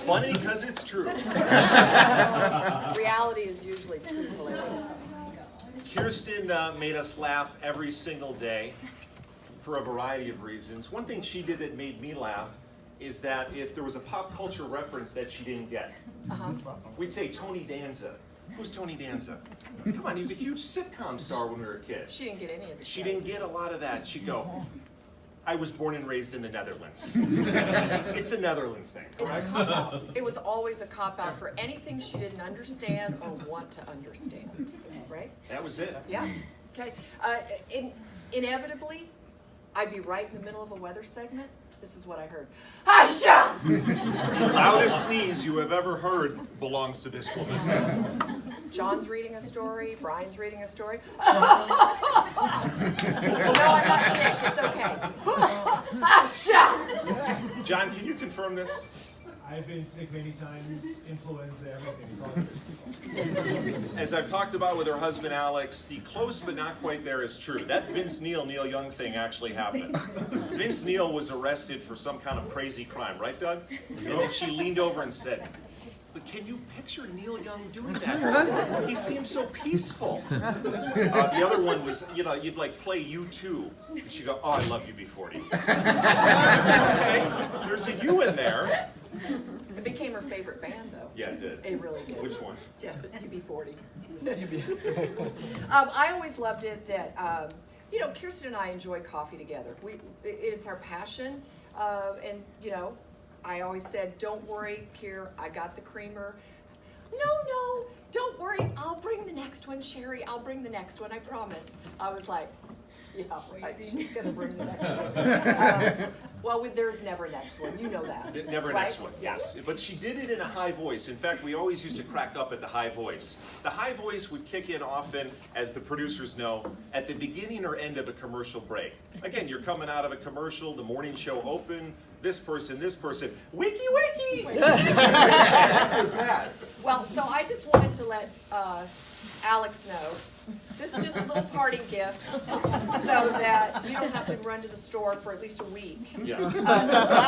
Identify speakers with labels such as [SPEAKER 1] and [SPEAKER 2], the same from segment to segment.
[SPEAKER 1] funny because it's true.
[SPEAKER 2] Reality is usually too hilarious.
[SPEAKER 1] Kirsten made us laugh every single day for a variety of reasons. One thing she did that made me laugh is that if there was a pop culture reference that she didn't get, we'd say Tony Danza. Who's Tony Danza? Come on, he was a huge sitcom star when we were kids.
[SPEAKER 2] She didn't get any of it.
[SPEAKER 1] She didn't get a lot of that. She'd go, I was born and raised in the Netherlands. It's a Netherlands thing,
[SPEAKER 2] It's a
[SPEAKER 1] correct?
[SPEAKER 2] cop-out. It was always a cop-out for anything she didn't understand or want to understand, right?
[SPEAKER 1] That was it.
[SPEAKER 2] Yeah, okay. Inevitably, I'd be right in the middle of a weather segment. This is what I heard. Asha!
[SPEAKER 1] The loudest sneeze you have ever heard belongs to this woman.
[SPEAKER 2] John's reading a story, Brian's reading a story. No, I'm not sick, it's okay. Asha!
[SPEAKER 1] John, can you confirm this?
[SPEAKER 3] I've been sick many times, influenza, everything. It's all Kirsten.
[SPEAKER 1] As I've talked about with her husband Alex, the close but not quite there is true. That Vince Neil Young thing actually happened. Vince Neil was arrested for some kind of crazy crime, right, Doug? And then she leaned over and said, but can you picture Neil Young doing that? He seems so peaceful. The other one was, you know, you'd like play U2. And she'd go, oh, I love UB40. Okay, there's a U in there.
[SPEAKER 2] It became her favorite band, though.
[SPEAKER 1] Yeah, it did.
[SPEAKER 2] It really did.
[SPEAKER 1] Which one?
[SPEAKER 2] Yeah, UB40. I always loved it that, you know, Kirsten and I enjoy coffee together. It's our passion, and, you know, I always said, don't worry, Kier, I got the creamer. No, don't worry, I'll bring the next one, Sherry, I'll bring the next one, I promise. I was like, yeah, right, she's gonna bring the next one. Well, there's never a next one, you know that.
[SPEAKER 1] Never a
[SPEAKER 2] right?
[SPEAKER 1] next one, yes. But she did it in a high voice. In fact, we always used to crack up at the high voice. The high voice would kick in often, as the producers know, at the beginning or end of a commercial break. Again, you're coming out of a commercial, the morning show open, this person, wiki wiki! What was that?
[SPEAKER 2] Well, so I just wanted to let Alex know, this is just a little parting gift, so that you don't have to run to the store for at least a week.
[SPEAKER 1] Yeah.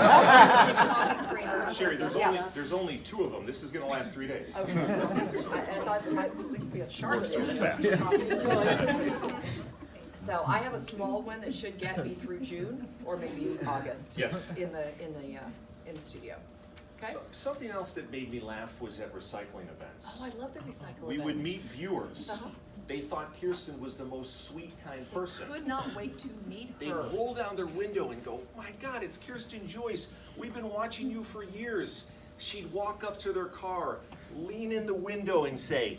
[SPEAKER 2] Coffee creamer.
[SPEAKER 1] Sherry, there's only 2 of them. This is going to last 3 days.
[SPEAKER 2] Okay. I thought there might at least be a start.
[SPEAKER 1] Works so fast.
[SPEAKER 2] So I have a small one that should get me through June or maybe August.
[SPEAKER 1] Yes.
[SPEAKER 2] In the studio. Okay.
[SPEAKER 1] Something else that made me laugh was at recycling events.
[SPEAKER 2] Oh, I love the recycle
[SPEAKER 1] We
[SPEAKER 2] events.
[SPEAKER 1] would meet viewers.
[SPEAKER 2] Uh-huh.
[SPEAKER 1] They thought Kirsten was the most sweet, kind person.
[SPEAKER 2] Could not wait to meet
[SPEAKER 1] They'd
[SPEAKER 2] her.
[SPEAKER 1] roll down their window and go, my God, it's Kirsten Joyce. We've been watching you for years. She'd walk up to their car, lean in the window and say,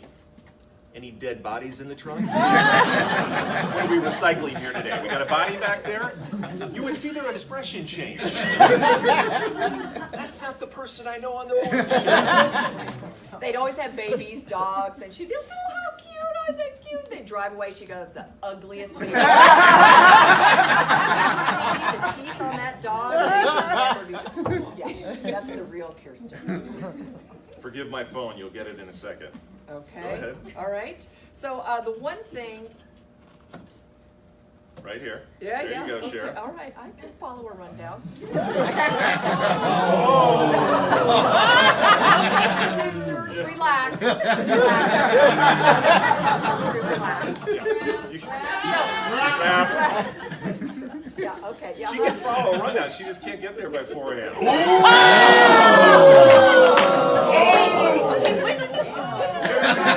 [SPEAKER 1] any dead bodies in the trunk? What are we recycling here today? We got a body back there? You would see their expression change. That's not the person I know on the morning show.
[SPEAKER 2] They'd always have babies, dogs, and she'd be like, oh, how cute, aren't they cute? They'd drive away, she goes, the ugliest baby. The teeth on that dog. Yeah, that's the real Kirsten.
[SPEAKER 1] Forgive my phone, you'll get it in a second.
[SPEAKER 2] Okay.
[SPEAKER 1] Go ahead.
[SPEAKER 2] All right. So the one thing.
[SPEAKER 1] Right here.
[SPEAKER 2] Yeah,
[SPEAKER 1] there
[SPEAKER 2] yeah.
[SPEAKER 1] you go,
[SPEAKER 2] Okay.
[SPEAKER 1] Sharon.
[SPEAKER 2] All right. I can follow a rundown. Producers, relax. Relax. Yeah. Okay. Yeah.
[SPEAKER 1] She can follow a rundown, she just can't get there by 4 a.m.
[SPEAKER 2] When did this?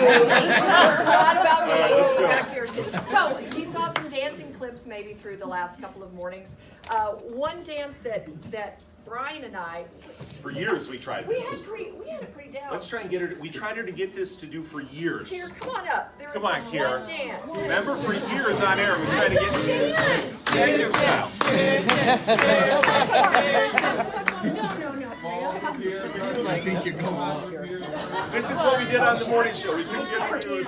[SPEAKER 2] Not about me. It's about Kirsten. So you saw some dancing clips maybe through the last couple of mornings. One dance that Brian and I.
[SPEAKER 1] For years we tried
[SPEAKER 2] We
[SPEAKER 1] this.
[SPEAKER 2] had it pretty down.
[SPEAKER 1] Let's try and get her. We tried her to get this to do for years.
[SPEAKER 2] Kier, come on up. There was
[SPEAKER 1] Come on,
[SPEAKER 2] this
[SPEAKER 1] Kier.
[SPEAKER 2] one dance.
[SPEAKER 1] Remember, for years on air, we tried to get Gangnam Style.
[SPEAKER 4] I think you're going on.
[SPEAKER 1] This is what we did on the morning show. We couldn't get her to it.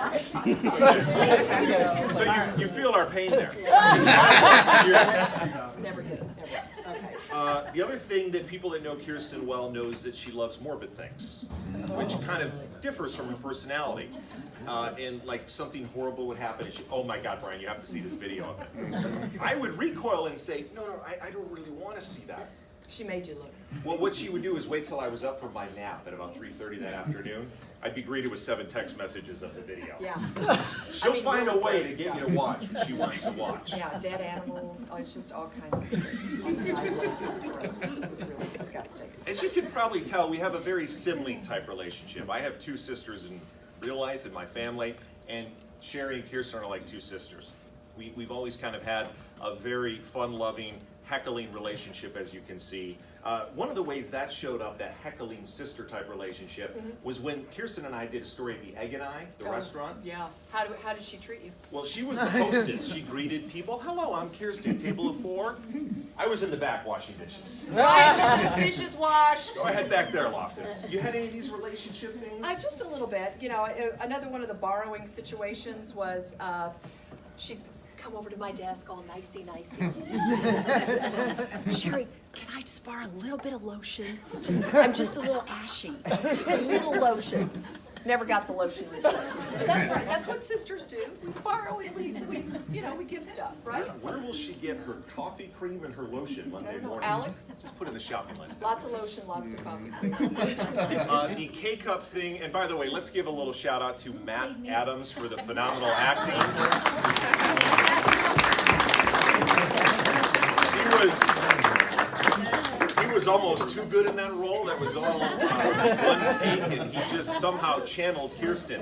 [SPEAKER 1] So you feel our pain there. Years.
[SPEAKER 2] Never did it. Never. Okay.
[SPEAKER 1] The other thing that people that know Kirsten well knows that she loves morbid things, which kind of differs from her personality. And like something horrible would happen, and she, oh my God, Brian, you have to see this video of it. I would recoil and say, no, I don't really want to see that.
[SPEAKER 2] She made you look.
[SPEAKER 1] Well, what she would do is wait till I was up for my nap at about 3:30 that afternoon. I'd be greeted with 7 text messages of the video.
[SPEAKER 2] Yeah.
[SPEAKER 1] She'll find a
[SPEAKER 2] really
[SPEAKER 1] way
[SPEAKER 2] gross
[SPEAKER 1] to get
[SPEAKER 2] stuff.
[SPEAKER 1] you to watch what she wants to watch.
[SPEAKER 2] Yeah, dead animals, oh, it's just all kinds of things. It was gross. It was really disgusting.
[SPEAKER 1] As you can probably tell, we have a very sibling type relationship. I have 2 sisters in real life in my family, and Sherry and Kirsten are like 2 sisters. We've always kind of had a very fun-loving, heckling relationship, as you can see. One of the ways that showed up, that heckling sister-type relationship, was when Kirsten and I did a story at the Egg and I, the restaurant.
[SPEAKER 2] Yeah. How did she treat you?
[SPEAKER 1] Well, she was the hostess. She greeted people. Hello, I'm Kirsten, table of 4. I was in the back washing dishes.
[SPEAKER 2] Right, get those dishes washed.
[SPEAKER 1] Go ahead back there, Loftus. You had any of these relationship things?
[SPEAKER 2] Just a little bit. You know, another one of the borrowing situations was she'd come over to my desk all nicey. Sherry, can I just borrow a little bit of lotion? I'm just a little ashy. Just a little lotion. Never got the lotion return. But that's right. That's what sisters do. We borrow and we give stuff, right?
[SPEAKER 1] Where will she get her coffee cream and her lotion
[SPEAKER 2] I
[SPEAKER 1] Monday
[SPEAKER 2] don't know.
[SPEAKER 1] morning?
[SPEAKER 2] Alex?
[SPEAKER 1] Just put in the shopping list.
[SPEAKER 2] Lots of lotion, lots of coffee.
[SPEAKER 1] The K-Cup thing, and by the way, let's give a little shout out to Matt Adams for the phenomenal acting. He was almost too good in that role. That was all one take, and he just somehow channeled Kirsten.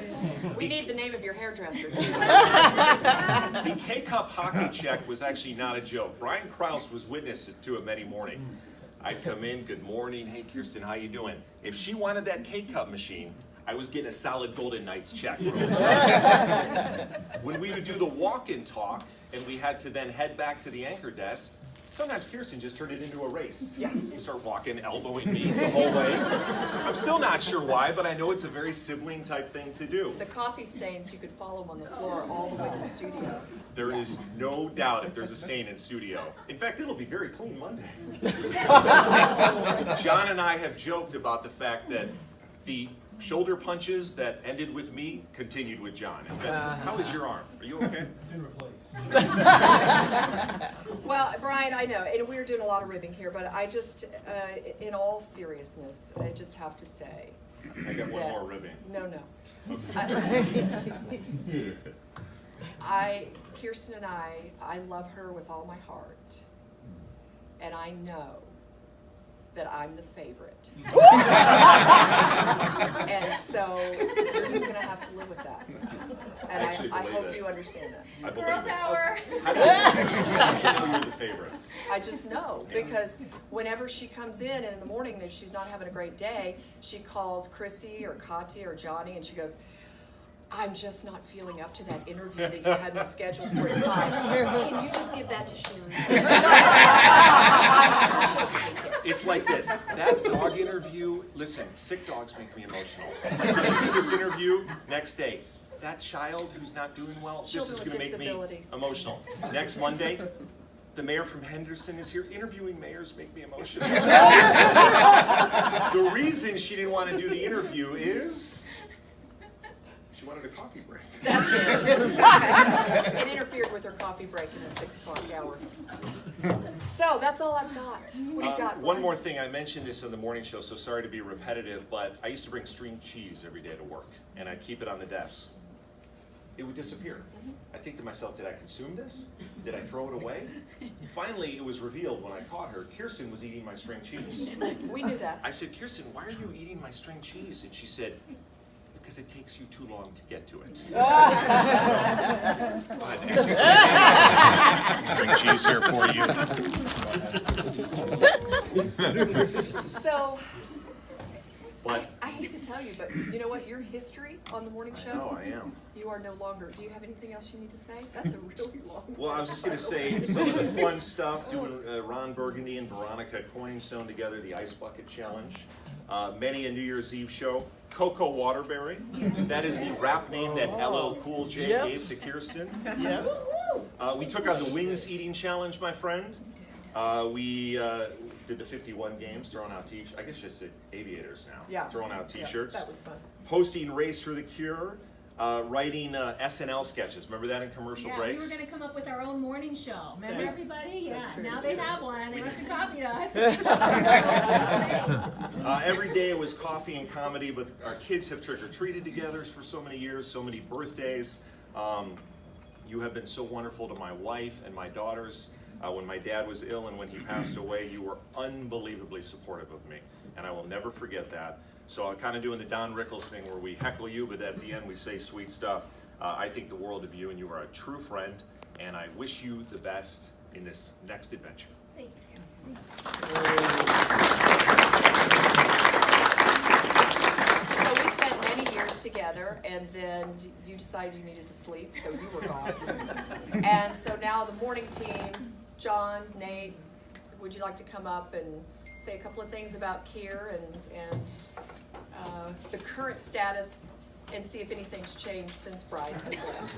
[SPEAKER 2] We need the name of your hairdresser, too.
[SPEAKER 1] The K-Cup hockey check was actually not a joke. Brian Krause was witness to it many morning. I'd come in, good morning, hey Kirsten, how you doing? If she wanted that K-Cup machine, I was getting a solid Golden Knights check from her. When we would do the walk-in talk, and we had to then head back to the anchor desk, sometimes Kirsten just turned it into a race. Yeah. You start walking, elbowing me the whole way. I'm still not sure why, but I know it's a very sibling type thing to do.
[SPEAKER 2] The coffee stains, you could follow them on the floor all the way to the studio.
[SPEAKER 1] There is no doubt if there's a stain in studio. In fact, it'll be very clean Monday. John and I have joked about the fact that the shoulder punches that ended with me continued with John. In fact, how is your arm? Are you okay?
[SPEAKER 3] Been replaced.
[SPEAKER 2] Well, Brian, I know, and we're doing a lot of ribbing here, but I just, in all seriousness, I just have to say.
[SPEAKER 1] I got one more ribbing.
[SPEAKER 2] No. Kirsten and I love her with all my heart, and I know that I'm the favorite. And so you're just gonna have to live with that. And I hope you understand that.
[SPEAKER 1] I believe
[SPEAKER 5] Girl
[SPEAKER 1] it.
[SPEAKER 5] power.
[SPEAKER 1] How do you know you're the favorite?
[SPEAKER 2] I just know, because whenever she comes in and in the morning, if she's not having a great day, she calls Chrissy or Katya or Johnny and she goes, I'm just not feeling up to that interview that you had me scheduled for at 5. Can you just give that to Sherry? I'm sure she'll take it.
[SPEAKER 1] It's like this. That dog interview, listen, sick dogs make me emotional. I do this interview, next day, that child who's not doing well, this is
[SPEAKER 2] Children
[SPEAKER 1] going to
[SPEAKER 2] with
[SPEAKER 1] make me
[SPEAKER 2] disabilities.
[SPEAKER 1] emotional. Next Monday, the mayor from Henderson is here. Interviewing mayors make me emotional. The reason she didn't want to do the interview is she wanted a coffee break.
[SPEAKER 2] That's it. It interfered with her coffee break in the 6 o'clock hour. So that's all I've got. What do you got?
[SPEAKER 1] One more thing, I mentioned this on the morning show, so sorry to be repetitive, but I used to bring string cheese every day to work, and I'd keep it on the desk. It would disappear. I'd think to myself, did I consume this? Did I throw it away? Finally, it was revealed when I caught her, Kirsten was eating my string cheese.
[SPEAKER 2] We knew that.
[SPEAKER 1] I said, Kirsten, why are you eating my string cheese? And she said, because it takes you too long to get to it. String cheese here for you.
[SPEAKER 2] So,
[SPEAKER 1] What?
[SPEAKER 2] I hate to tell you, but you know what? Your history on the morning show,
[SPEAKER 1] No, I am.
[SPEAKER 2] you are no longer. Do you have anything else you need to say? That's a really long.
[SPEAKER 1] Well, I was just going to
[SPEAKER 2] list, by the way.
[SPEAKER 1] say some of the fun stuff, doing Ron Burgundy and Veronica Coinstone together, the Ice Bucket Challenge, many a New Year's Eve show, Coco Waterbury. That is the rap name that LL Cool J gave to Kirsten. We took on the Wings Eating Challenge, my friend. We did the 51 games, throwing out I guess just say aviators now.
[SPEAKER 2] Yeah.
[SPEAKER 1] Throwing out
[SPEAKER 2] Yeah,
[SPEAKER 1] t-shirts.
[SPEAKER 2] that was fun.
[SPEAKER 1] Hosting Race for the Cure. writing SNL sketches. Remember that in commercial
[SPEAKER 5] Yeah,
[SPEAKER 1] breaks?
[SPEAKER 5] we were going to come up with our own morning show. Remember everybody? Yeah,
[SPEAKER 2] That's true.
[SPEAKER 5] now they have one. They must have copied us.
[SPEAKER 1] Every day it was coffee and comedy, but our kids have trick-or-treated together for so many years, so many birthdays. You have been so wonderful to my wife and my daughters. When my dad was ill and when he passed away, you were unbelievably supportive of me, and I will never forget that. So I'm kind of doing the Don Rickles thing where we heckle you, but at the end we say sweet stuff. I think the world of you, and you are a true friend, and I wish you the best in this next adventure.
[SPEAKER 5] Thank you.
[SPEAKER 2] So we spent many years together, and then you decided you needed to sleep, so you were gone. And so now the morning team, John, Nate, would you like to come up and say a couple of things about Kier and the current status, and see if anything's changed since Brian has left?